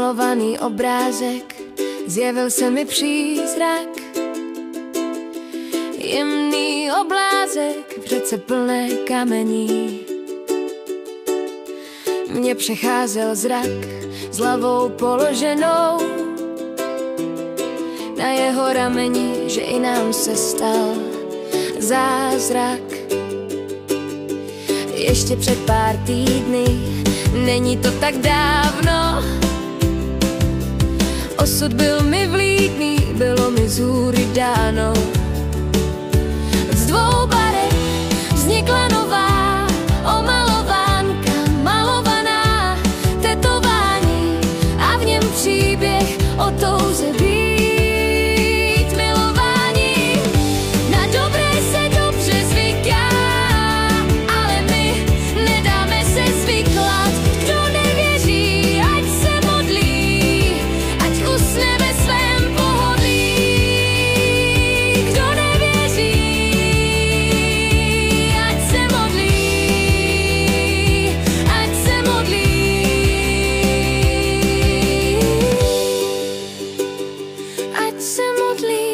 malovaný obrázek, zjevil se mi přízrak. Jemný oblázek v řece plné kamení. Mně přecházel zrak s hlavou položenou na jeho rameni, že i nám se stal zázrak. Ještě před pár týdny, není to tak dávno, osud byl mi vlídný, bylo mi z hůry dáno. Z dvou barev vznikla nová omalovánka, malovaná tetování a v něm příběh o touze být milování. Na dobré se dobře zvyká, ale my nedáme se zvyklat. Kdo nevěří, ať se modlí, ať usne ve svém pohodlí. Kdo nevěří, ať se modlí, ať se modlí, ať se modlí.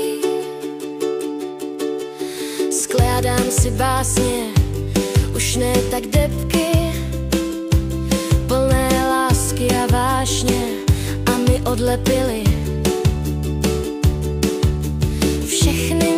Skládám si básně, už ne tak debky, plné lásky a vášně, a my odlepili všechny